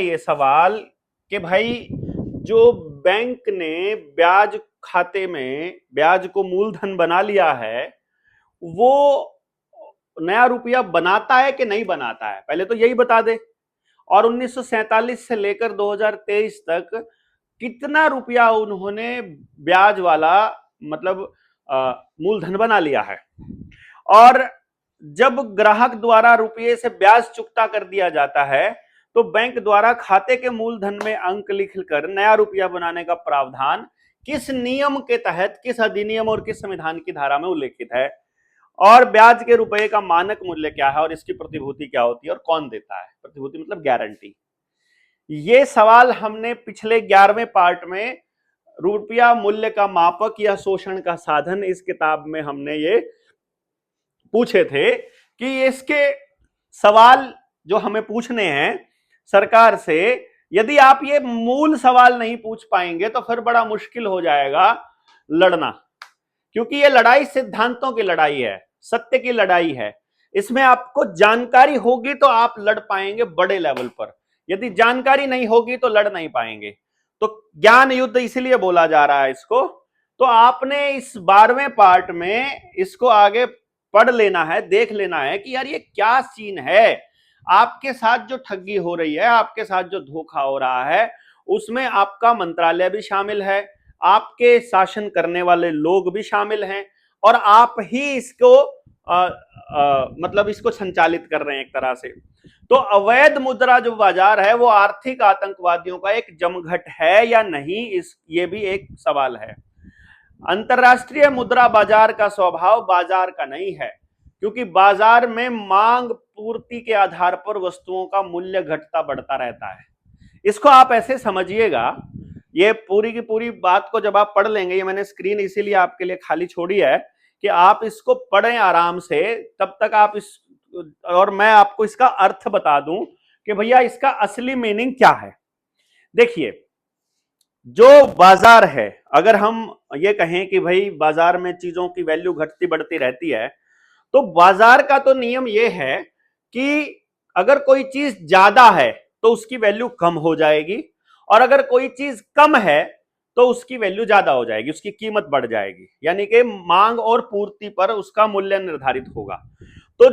ये सवाल कि भाई जो बैंक ने ब्याज खाते में ब्याज को मूलधन बना लिया है, वो नया रुपया बनाता है कि नहीं बनाता है, पहले तो यही बता दे। और 1947 से लेकर 2023 तक कितना रुपया उन्होंने ब्याज वाला मतलब मूलधन बना लिया है। और जब ग्राहक द्वारा रुपये से ब्याज चुकता कर दिया जाता है तो बैंक द्वारा खाते के मूलधन में अंक लिखकर नया रुपया बनाने का प्रावधान किस नियम के तहत, किस अधिनियम और किस संविधान की धारा में उल्लेखित है। और ब्याज के रुपए का मानक मूल्य क्या है और इसकी प्रतिभूति क्या होती है और कौन देता है। प्रतिभूति मतलब गारंटी। ये सवाल हमने पिछले 11वें पार्ट में रुपया मूल्य का मापक या शोषण का साधन इस किताब में हमने ये पूछे थे कि इसके सवाल जो हमें पूछने हैं सरकार से, यदि आप ये मूल सवाल नहीं पूछ पाएंगे तो फिर बड़ा मुश्किल हो जाएगा लड़ना, क्योंकि ये लड़ाई सिद्धांतों की लड़ाई है, सत्य की लड़ाई है। इसमें आपको जानकारी होगी तो आप लड़ पाएंगे बड़े लेवल पर, यदि जानकारी नहीं होगी तो लड़ नहीं पाएंगे। तो ज्ञान युद्ध इसलिए बोला जा रहा है इसको। तो आपने इस 12वें पार्ट में इसको आगे पढ़ लेना है, देख लेना है कि यार ये क्या सीन है। आपके साथ जो ठगी हो रही है, आपके साथ जो धोखा हो रहा है, उसमें आपका मंत्रालय भी शामिल है, आपके शासन करने वाले लोग भी शामिल हैं और आप ही इसको मतलब इसको संचालित कर रहे हैं एक तरह से। तो अवैध मुद्रा जो बाजार है वो आर्थिक आतंकवादियों का एक जमघट है या नहीं, ये भी एक सवाल है। अंतरराष्ट्रीय मुद्रा बाजार का स्वभाव बाजार का नहीं है, क्योंकि बाजार में मांग पूर्ति के आधार पर वस्तुओं का मूल्य घटता बढ़ता रहता है। इसको आप ऐसे समझिएगा, ये पूरी की पूरी बात को जब आप पढ़ लेंगे, ये मैंने स्क्रीन इसीलिए आपके लिए खाली छोड़ी है कि आप इसको पढ़ें आराम से, तब तक आप इस और मैं आपको इसका अर्थ बता दूं कि भैया इसका असली मीनिंग क्या है। देखिए, जो बाजार है, अगर हम ये कहें कि भाई बाजार में चीजों की वैल्यू घटती बढ़ती रहती है, तो बाजार का तो नियम यह है कि अगर कोई चीज ज्यादा है तो उसकी वैल्यू कम हो जाएगी, और अगर कोई चीज कम है तो उसकी वैल्यू ज्यादा हो जाएगी, उसकी कीमत बढ़ जाएगी। यानी कि मांग और पूर्ति पर उसका मूल्य निर्धारित होगा। तो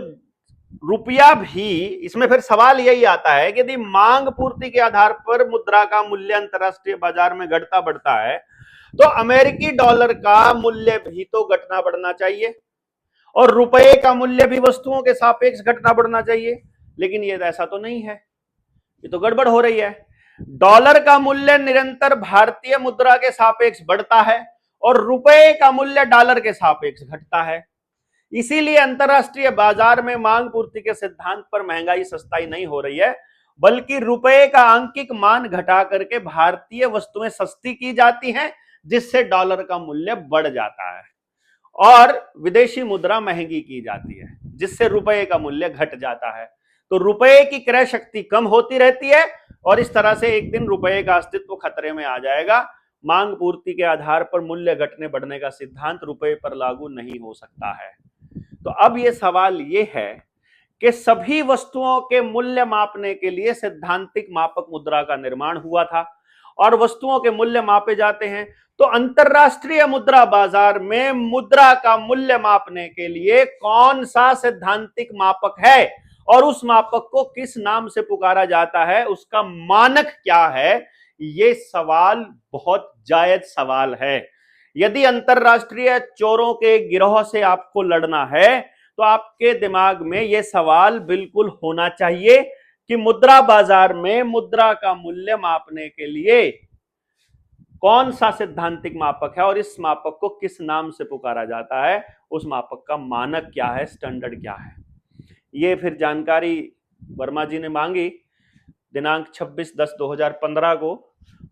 रुपया भी, इसमें फिर सवाल यही आता है कि यदि मांग पूर्ति के आधार पर मुद्रा का मूल्य अंतरराष्ट्रीय बाजार में घटता बढ़ता है तो अमेरिकी डॉलर का मूल्य भी तो घटना बढ़ना चाहिए और रुपए का मूल्य भी वस्तुओं के सापेक्ष घटना बढ़ना चाहिए। लेकिन ये ऐसा तो नहीं है, ये तो गड़बड़ हो रही है। डॉलर का मूल्य निरंतर भारतीय मुद्रा के सापेक्ष बढ़ता है और रुपए का मूल्य डॉलर के सापेक्ष घटता है। इसीलिए अंतरराष्ट्रीय बाजार में मांग पूर्ति के सिद्धांत पर महंगाई सस्ताई नहीं हो रही है, बल्कि रुपए का आंकिक मान घटा करके भारतीय वस्तुएं सस्ती की जाती हैं, जिससे डॉलर का मूल्य बढ़ जाता है, और विदेशी मुद्रा महंगी की जाती है, जिससे रुपए का मूल्य घट जाता है। तो रुपए की क्रय शक्ति कम होती रहती है और इस तरह से एक दिन रुपए का अस्तित्व खतरे में आ जाएगा। मांग पूर्ति के आधार पर मूल्य घटने बढ़ने का सिद्धांत रुपए पर लागू नहीं हो सकता है। तो अब यह सवाल यह है कि सभी वस्तुओं के मूल्य मापने के लिए सैद्धांतिक मापक मुद्रा का निर्माण हुआ था और वस्तुओं के मूल्य मापे जाते हैं। तो अंतरराष्ट्रीय मुद्रा बाजार में मुद्रा का मूल्य मापने के लिए कौन सा सैद्धांतिक मापक है और उस मापक को किस नाम से पुकारा जाता है, उसका मानक क्या है, ये सवाल बहुत जायज सवाल है। यदि अंतरराष्ट्रीय चोरों के गिरोह से आपको लड़ना है तो आपके दिमाग में यह सवाल बिल्कुल होना चाहिए कि मुद्रा बाजार में मुद्रा का मूल्य मापने के लिए कौन सा सैद्धांतिक मापक है और इस मापक को किस नाम से पुकारा जाता है, उस मापक का मानक क्या है, स्टैंडर्ड क्या है। ये फिर जानकारी वर्मा जी ने मांगी दिनांक 26/10/2015 को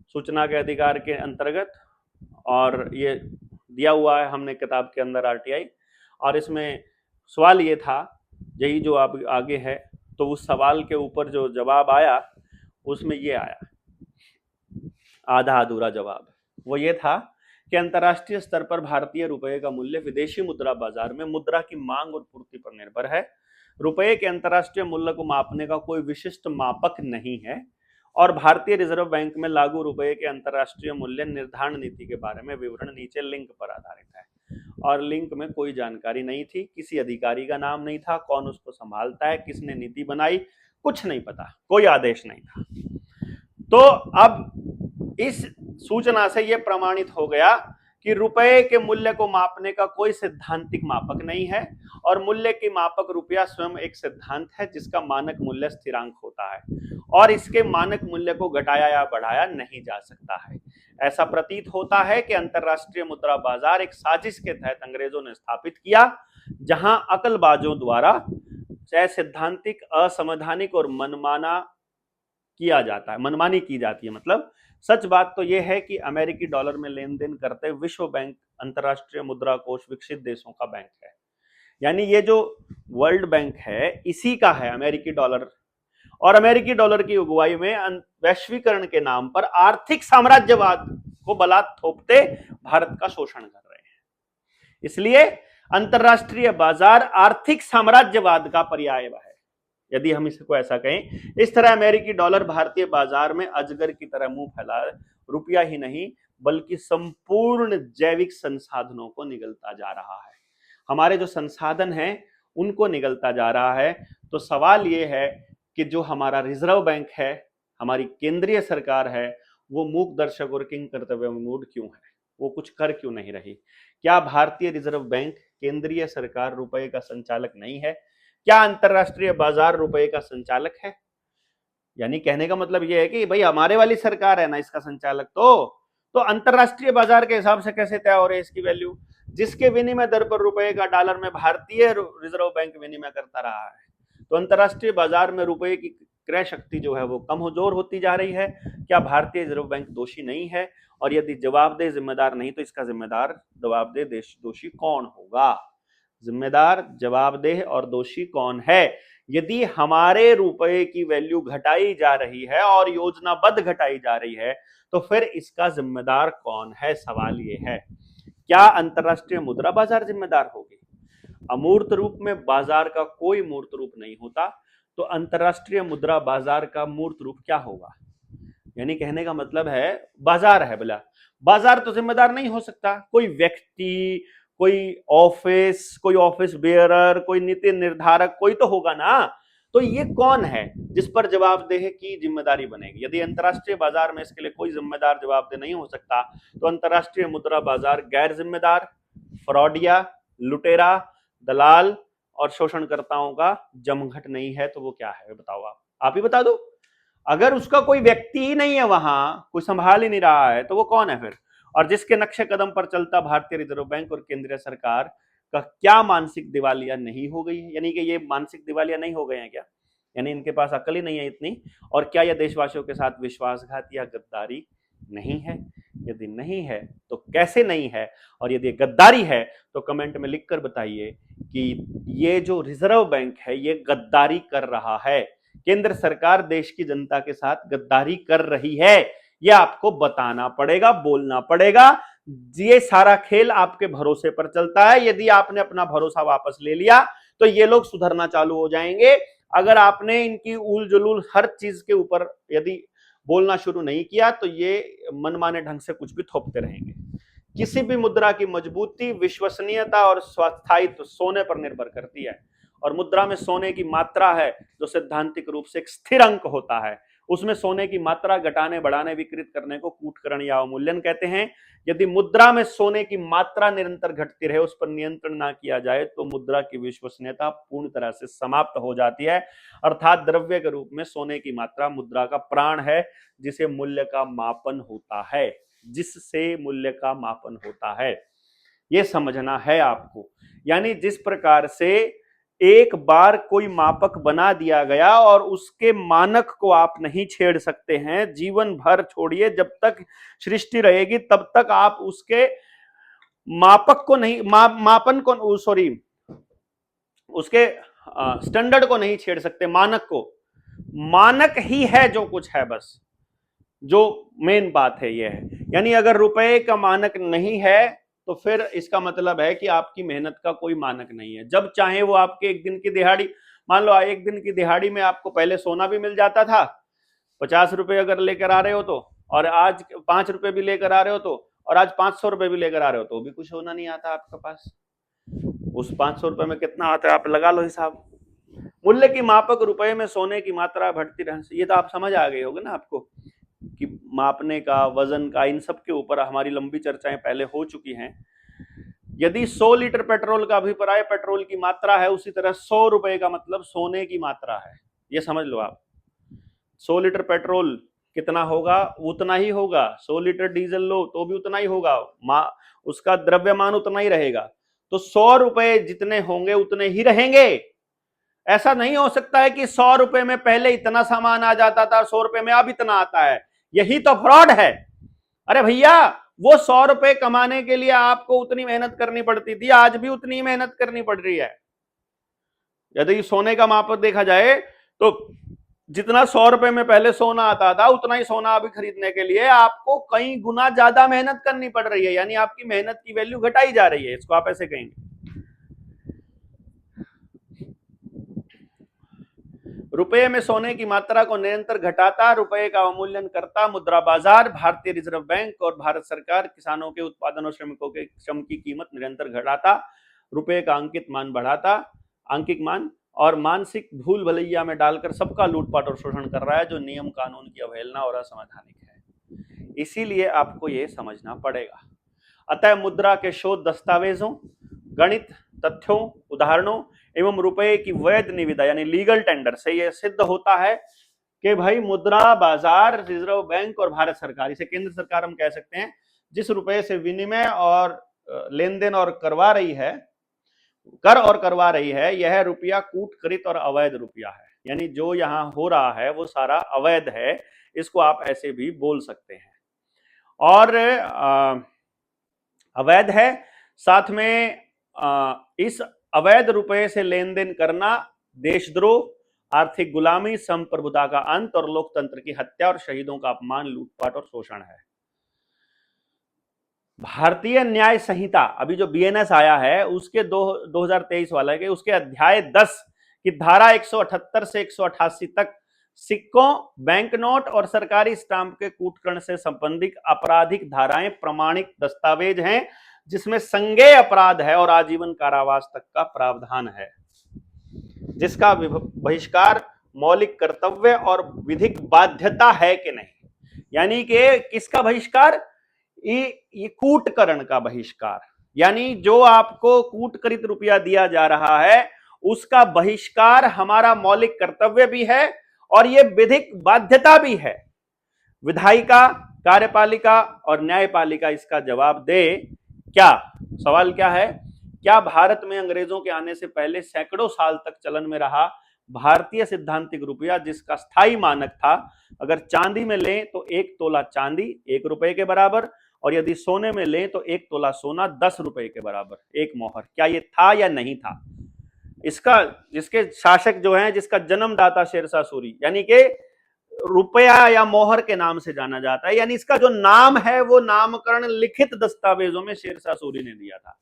सूचना के अधिकार के अंतर्गत, और ये दिया हुआ है हमने किताब के अंदर आरटीआई। और इसमें सवाल ये था, यही जो आप आगे है, तो उस सवाल के ऊपर जो जवाब आया उसमें ये आया, आधा अधूरा जवाब। वो ये था कि अंतर्राष्ट्रीय स्तर पर भारतीय रुपये का मूल्य विदेशी मुद्रा बाजार में मुद्रा की मांग और पूर्ति पर निर्भर है। रुपये के अंतर्राष्ट्रीय मूल्य को मापने का कोई विशिष्ट मापक नहीं है और भारतीय रिजर्व बैंक में लागू रुपए के अंतरराष्ट्रीय मूल्य निर्धारण नीति के बारे में विवरण नीचे लिंक पर आधारित है। और लिंक में कोई जानकारी नहीं थी, किसी अधिकारी का नाम नहीं था, कौन उसको संभालता है, किसने नीति बनाई, कुछ नहीं पता, कोई आदेश नहीं था। तो अब इस सूचना से यह प्रमाणित हो गया कि रुपए के मूल्य को मापने का कोई सैद्धांतिक मापक नहीं है और मूल्य की मापक रुपया स्वयं एक सिद्धांत है जिसका मानक मूल्य स्थिरांक होता है और इसके मानक मूल्य को घटाया या बढ़ाया नहीं जा सकता है। ऐसा प्रतीत होता है कि अंतरराष्ट्रीय मुद्रा बाजार एक साजिश के तहत अंग्रेजों ने स्थापित किया, जहां अकलबाजों द्वारा सैद्धांतिक, असंवैधानिक और मनमाना किया जाता है, मनमानी की जाती है। मतलब सच बात तो यह है कि अमेरिकी डॉलर में लेन देन करते विश्व बैंक अंतरराष्ट्रीय मुद्रा कोष विकसित देशों का बैंक है। यानी ये जो वर्ल्ड बैंक है इसी का है अमेरिकी डॉलर, और अमेरिकी डॉलर की अगुवाई में वैश्वीकरण के नाम पर आर्थिक साम्राज्यवाद को बलात् थोपते भारत का शोषण कर रहे हैं। इसलिए अंतरराष्ट्रीय बाजार आर्थिक साम्राज्यवाद का पर्याय है, यदि हम इसको ऐसा कहें। इस तरह अमेरिकी डॉलर भारतीय बाजार में अजगर की तरह मुंह फैला रुपया ही नहीं बल्कि संपूर्ण जैविक संसाधनों को निगलता जा रहा है। हमारे जो संसाधन हैं उनको निगलता जा रहा है। तो सवाल ये है कि जो हमारा रिजर्व बैंक है, हमारी केंद्रीय सरकार है, वो मूक दर्शक और किंग कर्तव्य मूड क्यों है, वो कुछ कर क्यों नहीं रही? क्या भारतीय रिजर्व बैंक केंद्रीय सरकार रुपए का संचालक नहीं है? क्या अंतरराष्ट्रीय बाजार रुपए का संचालक है? यानी कहने का मतलब यह है कि भाई हमारे वाली सरकार है ना इसका संचालक, तो अंतरराष्ट्रीय बाजार के हिसाब से कैसे तय हो रही है इसकी वैल्यू, जिसके विनिमय दर पर रुपए का डॉलर में भारतीय रिजर्व बैंक विनिमय करता रहा है। तो अंतरराष्ट्रीय बाजार में रुपए की क्रय शक्ति जो है वो कमजोर होती जा रही है। क्या भारतीय रिजर्व बैंक दोषी नहीं है? और यदि जवाबदेह जिम्मेदार नहीं तो इसका जिम्मेदार जवाबदेह दोषी कौन होगा? जिम्मेदार, जवाबदेह और दोषी कौन है? यदि हमारे रुपए की वैल्यू घटाई जा रही है और योजनाबद्ध घटाई जा रही है तो फिर इसका जिम्मेदार कौन है? सवाल ये है। क्या अंतरराष्ट्रीय मुद्रा बाजार जिम्मेदार होगी? अमूर्त रूप में बाजार का कोई मूर्त रूप नहीं होता, तो अंतरराष्ट्रीय मुद्रा बाजार का मूर्त रूप क्या होगा? यानी कहने का मतलब है बाजार है, बोला बाजार तो जिम्मेदार नहीं हो सकता। कोई व्यक्ति, कोई ऑफिस बेयरर, कोई नीति निर्धारक, कोई तो होगा ना। तो ये कौन है जिस पर जवाबदेह की जिम्मेदारी बनेगी? यदि अंतरराष्ट्रीय बाजार में इसके लिए कोई जिम्मेदार जवाबदेह नहीं हो सकता तो अंतरराष्ट्रीय मुद्रा बाजार गैर जिम्मेदार, फ्रॉडिया, लुटेरा, दलाल और शोषणकर्ताओं का जमघट नहीं है तो वो क्या है? बताओ, आप ही बता दो। अगर उसका कोई व्यक्ति ही नहीं है, वहां कोई संभाल ही नहीं रहा है, तो वो कौन है फिर? और जिसके नक्शे कदम पर चलता भारतीय रिजर्व बैंक और केंद्रीय सरकार का क्या मानसिक दिवालिया नहीं हो गई है? यानी कि ये मानसिक दिवालिया नहीं हो गए हैं क्या? यानी इनके पास अकल ही नहीं है इतनी? और क्या यह देशवासियों के साथ विश्वासघात या गद्दारी नहीं है? यदि नहीं है तो कैसे नहीं है? और यदि गद्दारी है तो कमेंट में लिखकर बताइए कि ये जो रिजर्व बैंक है ये गद्दारी कर रहा है, केंद्र सरकार देश की जनता के साथ गद्दारी कर रही है। ये आपको बताना पड़ेगा, बोलना पड़ेगा। ये सारा खेल आपके भरोसे पर चलता है। यदि आपने अपना भरोसा वापस ले लिया तो ये लोग सुधरना चालू हो जाएंगे। अगर आपने इनकी उल जुलूल हर चीज के ऊपर यदि बोलना शुरू नहीं किया तो ये मनमाने ढंग से कुछ भी थोपते रहेंगे। किसी भी मुद्रा की मजबूती, विश्वसनीयता और स्थायित्व सोने पर निर्भर करती है, और मुद्रा में सोने की मात्रा है जो सैद्धांतिक रूप से एक स्थिर अंक होता है। उसमें सोने की मात्रा घटाने, बढ़ाने, विकृत करने को कूटकरण या अवमूल्यन कहते हैं। यदि मुद्रा में सोने की मात्रा निरंतर घटती रहे, उस पर नियंत्रण ना किया जाए तो मुद्रा की विश्वसनीयता पूर्ण तरह से समाप्त हो जाती है। अर्थात द्रव्य के रूप में सोने की मात्रा मुद्रा का प्राण है, जिसे मूल्य का मापन होता है, जिससे मूल्य का मापन होता है। यह समझना है आपको। यानी जिस प्रकार से एक बार कोई मापक बना दिया गया और उसके मानक को आप नहीं छेड़ सकते हैं, जीवन भर छोड़िए, जब तक सृष्टि रहेगी तब तक आप उसके मापक को नहीं, मापन को, सॉरी, उसके स्टैंडर्ड को नहीं छेड़ सकते, मानक को। मानक ही है जो कुछ है, बस जो मेन बात है यह है। यानी अगर रुपए का मानक नहीं है तो फिर इसका मतलब है कि आपकी मेहनत का कोई मानक नहीं है। जब चाहे वो आपके एक दिन की दिहाड़ी, मान लो एक दिन की दिहाड़ी में आपको पहले सोना भी मिल जाता था, 50 रुपए अगर लेकर आ रहे हो तो, और आज 5 रुपए भी लेकर आ रहे हो तो, और आज 500 रुपए भी लेकर आ रहे हो तो भी कुछ होना नहीं आता आपके पास। उस 500 रुपए में कितना आता है आप लगा लो हिसाब। मूल्य की मापक रुपए में सोने की मात्रा बढ़ती रहने से, ये तो आप समझ आ गए होगे ना आपको कि मापने का, वजन का, इन सब के ऊपर हमारी लंबी चर्चाएं पहले हो चुकी हैं। यदि 100 लीटर पेट्रोल का अभिप्राय पेट्रोल की मात्रा है, उसी तरह 100 रुपए का मतलब सोने की मात्रा है, ये समझ लो आप। 100 लीटर पेट्रोल कितना होगा, उतना ही होगा। 100 लीटर डीजल लो तो भी उतना ही होगा, उसका द्रव्यमान उतना ही रहेगा। तो 100 रुपए जितने होंगे उतने ही रहेंगे। ऐसा नहीं हो सकता है कि 100 रुपए में पहले इतना सामान आ जाता था, 100 रुपए में अब इतना आता है। यही तो फ्रॉड है। अरे भैया, वो 100 रुपए कमाने के लिए आपको उतनी मेहनत करनी पड़ती थी, आज भी उतनी मेहनत करनी पड़ रही है। यदि सोने का मापक देखा जाए तो जितना 100 रुपए में पहले सोना आता था, उतना ही सोना अभी खरीदने के लिए आपको कई गुना ज्यादा मेहनत करनी पड़ रही है। यानी आपकी मेहनत की वैल्यू घटाई जा रही है, इसको आप ऐसे कहेंगे। रुपये में सोने की मात्रा को निरंतर घटाता, रुपये का अवमूल्यन करता मुद्रा बाजार, भारतीय रिजर्व बैंक और भारत सरकार किसानों के उत्पादन और श्रमिकों के श्रम की कीमत निरंतर घटाता, रुपये का अंकित मान बढ़ाता, अंकित मान, और मानसिक भूल भलैया में डालकर सबका लूटपाट और शोषण कर रहा है, जो नियम कानून की अवहेलना और असंवैधानिक है। इसीलिए आपको यह समझना पड़ेगा। अतः मुद्रा के शोध दस्तावेजों, गणित तथ्यों, उदाहरणों एवं रुपए की वैध निविदा यानी लीगल टेंडर से यह सिद्ध होता है कि भाई मुद्रा बाजार, रिजर्व बैंक और भारत सरकार, इसे केंद्र सरकार हम कह सकते हैं, जिस रुपए से विनिमय और लेन देन और करवा रही है, कर और करवा रही है, यह रुपया कूटकृत और अवैध रुपया है। यानी जो यहां हो रहा है वो सारा अवैध है, इसको आप ऐसे भी बोल सकते हैं। और अवैध है, साथ में इस अवैध रुपए से लेन देन करना देशद्रोह, आर्थिक गुलामी, संप्रभुता का अंत और लोकतंत्र की हत्या और शहीदों का अपमान, लूटपाट और शोषण है। भारतीय न्याय संहिता अभी जो बीएनएस आया है उसके 2023 वाला के उसके अध्याय 10 की धारा 178 से 188 तक सिक्कों, बैंक नोट और सरकारी स्टाम्प के कूटकरण से संबंधित आपराधिक धाराएं प्रमाणिक दस्तावेज हैं, जिसमें संज्ञेय अपराध है और आजीवन कारावास तक का प्रावधान है, जिसका बहिष्कार मौलिक कर्तव्य और विधिक बाध्यता है कि नहीं। यानी कि किसका बहिष्कार, ये कूटकरण का बहिष्कार, यानी जो आपको कूटकृत रुपया दिया जा रहा है उसका बहिष्कार हमारा मौलिक कर्तव्य भी है और ये विधिक बाध्यता भी है। विधायिका, कार्यपालिका और न्यायपालिका इसका जवाब दे। क्या सवाल क्या है, क्या भारत में अंग्रेजों के आने से पहले सैकड़ों साल तक चलन में रहा भारतीय सिद्धांतिक रुपया, जिसका स्थायी मानक था अगर चांदी में लें तो 1 तोला चांदी 1 रुपए के बराबर, और यदि सोने में लें तो 1 तोला सोना 10 रुपए के बराबर, 1 मोहर, क्या ये था या नहीं था? इसका जिसके शासक जो है, जिसका जन्मदाता शेरशाह सूरी, यानी कि रुपया या मोहर के नाम से जाना जाता है, यानी इसका जो नाम है वो नामकरण लिखित दस्तावेजों में शेरशाह सूरी ने दिया था।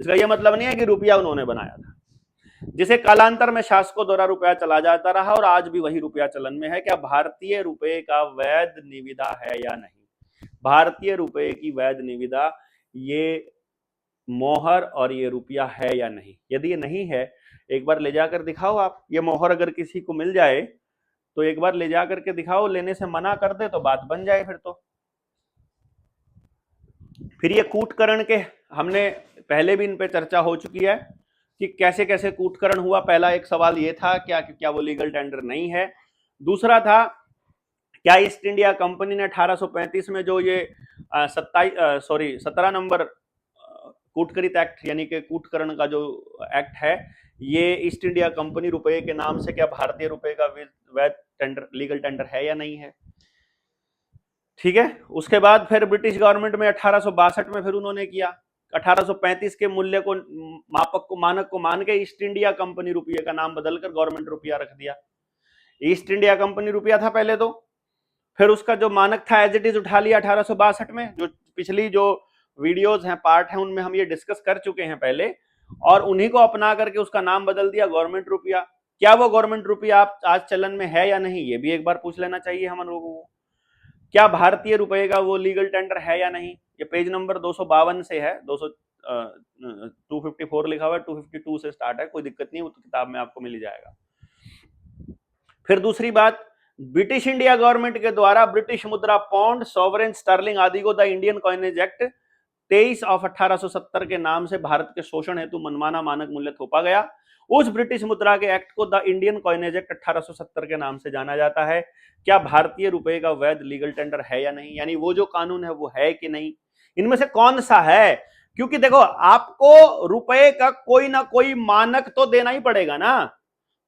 इसका यह मतलब नहीं है कि रुपया उन्होंने बनाया था, जिसे कालांतर में शासकों द्वारा रुपया चला जाता रहा और आज भी वही रुपया चलन में है। क्या भारतीय रुपये का वैध निविदा है या नहीं? भारतीय रुपये की वैध निविदा ये मोहर और ये रुपया है या नहीं? यदि ये नहीं है, एक बार ले जाकर दिखाओ आप। ये मोहर अगर किसी को मिल जाए तो एक बार ले जाकर के दिखाओ, लेने से मना कर दे तो बात बन जाए फिर तो। फिर ये कूटकरण के हमने पहले भी इन पे चर्चा हो चुकी है कि कैसे कैसे कूटकरण हुआ। पहला एक सवाल ये था क्या वो लीगल टेंडर नहीं है। दूसरा था क्या ईस्ट इंडिया कंपनी ने 1835 में जो ये 17 नंबर कूटकृत एक्ट यानी कि कूटकरण का जो एक्ट है, ये ईस्ट इंडिया कंपनी रुपए के नाम से क्या भारतीय रुपए का वैध टेंडर, लीगल टेंडर है या नहीं है? ठीक है। उसके बाद फिर ब्रिटिश गवर्नमेंट में 1862 में फिर उन्होंने किया, 1835 के मूल्य को, मापक को, मानक को मान के ईस्ट इंडिया कंपनी रुपये का नाम बदलकर गवर्नमेंट रुपया रख दिया। ईस्ट इंडिया कंपनी रुपया था पहले तो, फिर उसका जो मानक था एज इट इज उठा लिया 1862 में। जो पिछली जो वीडियोस हैं, पार्ट हैं, उनमें हम ये डिस्कस कर चुके हैं पहले, और उन्हीं को अपना करके उसका नाम बदल दिया गवर्नमेंट रुपया। क्या वो गवर्नमेंट रुपया आप आज चलन में है या नहीं, ये भी एक बार पूछ लेना चाहिए हम लोगों को। क्या भारतीय रुपए का वो लीगल टेंडर है या नहीं, ये पेज नंबर 252 से है, 254 लिखा हुआ है, 252 से स्टार्ट है, कोई दिक्कत नहीं, वो तो किताब में आपको मिल ही जाएगा। फिर दूसरी बात, ब्रिटिश इंडिया गवर्नमेंट के द्वारा ब्रिटिश मुद्रा पौंड, सॉवरेन, स्टर्लिंग आदि को the Indian coinage act 23 of 1870 के नाम से भारत के शोषण हेतु मनमाना मानक मूल्य थोपा गया। उस ब्रिटिश मुद्रा के एक्ट को द इंडियन कॉइनेज एक्ट 1870 के नाम से जाना जाता है। क्या भारतीय रुपए का वैध लीगल टेंडर है या नहीं, यानी वो जो कानून है वो है कि नहीं, इनमें से कौन सा है? क्योंकि देखो, आपको रुपए का कोई ना कोई मानक तो देना ही पड़ेगा ना,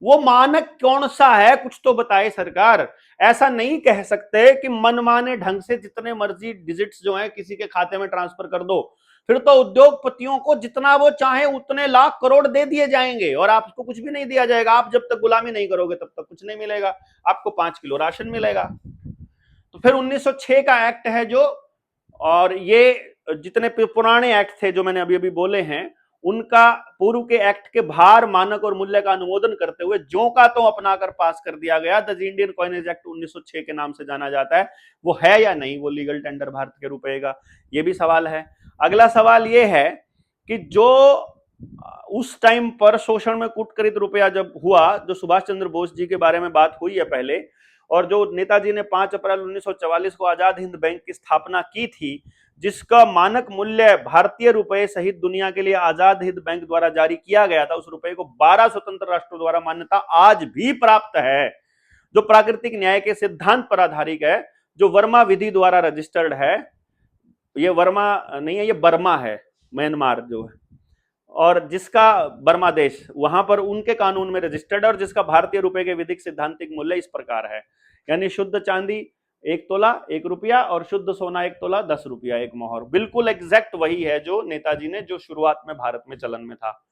वो मानक कौन सा है कुछ तो बताए सरकार। ऐसा नहीं कह सकते कि मनमाने ढंग से जितने मर्जी डिजिट्स जो है किसी के खाते में ट्रांसफर कर दो, फिर तो उद्योगपतियों को जितना वो चाहे उतने लाख करोड़ दे दिए जाएंगे और आपको कुछ भी नहीं दिया जाएगा। आप जब तक गुलामी नहीं करोगे तब तक कुछ नहीं मिलेगा, आपको 5 किलो राशन मिलेगा। तो फिर 1906 का एक्ट है जो, और ये जितने पुराने एक्ट थे जो मैंने अभी अभी बोले हैं, उनका पूर्व के एक्ट के भार, मानक और मूल्य का अनुमोदन करते हुए जो का तो अपनाकर पास कर दिया गया। द इंडियन कॉइनेज एक्ट 1906 के नाम से जाना जाता है। वो है या नहीं वो लीगल टेंडर भारत के रुपए का, ये भी सवाल है। अगला सवाल ये है कि जो उस टाइम पर शोषण में कूटकरित रुपया जब हुआ, जो सुभाष चंद्र बोस जी के बारे में बात हुई है पहले, और जो नेताजी ने 5 अप्रैल 1944 को आजाद हिंद बैंक की स्थापना की थी, जिसका मानक मूल्य भारतीय रुपए सहित दुनिया के लिए आजाद हिंद बैंक द्वारा जारी किया गया था, उस रुपए को 12 स्वतंत्र राष्ट्रों द्वारा मान्यता आज भी प्राप्त है, जो प्राकृतिक न्याय के सिद्धांत पर आधारित है, जो वर्मा विधि द्वारा रजिस्टर्ड है। ये वर्मा नहीं है, ये बर्मा है, म्यांमार जो है, और जिसका बर्मा देश, वहां पर उनके कानून में रजिस्टर्ड है, और जिसका भारतीय रुपए के विधिक सिद्धांतिक मूल्य इस प्रकार है, यानी शुद्ध चांदी 1 तोला 1 रुपया और शुद्ध सोना 1 तोला 10 रुपया 1 मोहर। बिल्कुल एग्जैक्ट वही है जो नेताजी ने, जो शुरुआत में भारत में चलन में था,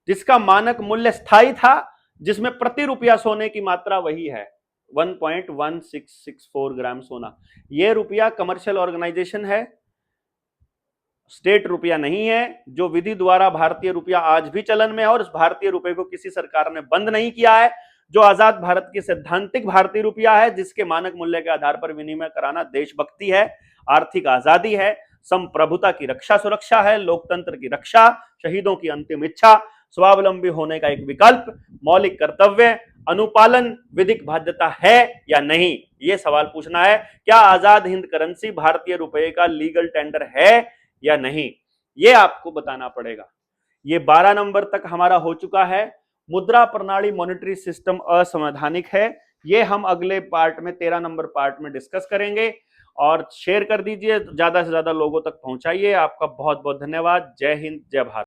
जिसका मानक मूल्य स्थायी था, जिसमें प्रति रुपया सोने की मात्रा वही है 1.1664 ग्राम सोना। यह रुपया कमर्शियल ऑर्गेनाइजेशन है, स्टेट रुपया नहीं है, जो विधि द्वारा भारतीय रुपया आज भी चलन में है, और उस भारतीय रुपये को किसी सरकार ने बंद नहीं किया है, जो आजाद भारत की सैद्धांतिक भारतीय रुपया है, जिसके मानक मूल्य के आधार पर विनिमय कराना देशभक्ति है, आर्थिक आजादी है, संप्रभुता की रक्षा सुरक्षा है, लोकतंत्र की रक्षा, शहीदों की अंतिम इच्छा, स्वावलंबी होने का एक विकल्प, मौलिक कर्तव्य, अनुपालन, विधिक बाध्यता है या नहीं, यह सवाल पूछना है। क्या आजाद हिंद करेंसी भारतीय रुपये का लीगल टेंडर है या नहीं, ये आपको बताना पड़ेगा। ये 12 नंबर तक हमारा हो चुका है। मुद्रा प्रणाली मॉनेटरी सिस्टम असंवैधानिक है, ये हम अगले पार्ट में 13 नंबर पार्ट में डिस्कस करेंगे। और शेयर कर दीजिए, ज्यादा से ज्यादा लोगों तक पहुंचाइए। आपका बहुत बहुत धन्यवाद। जय हिंद, जय भारत।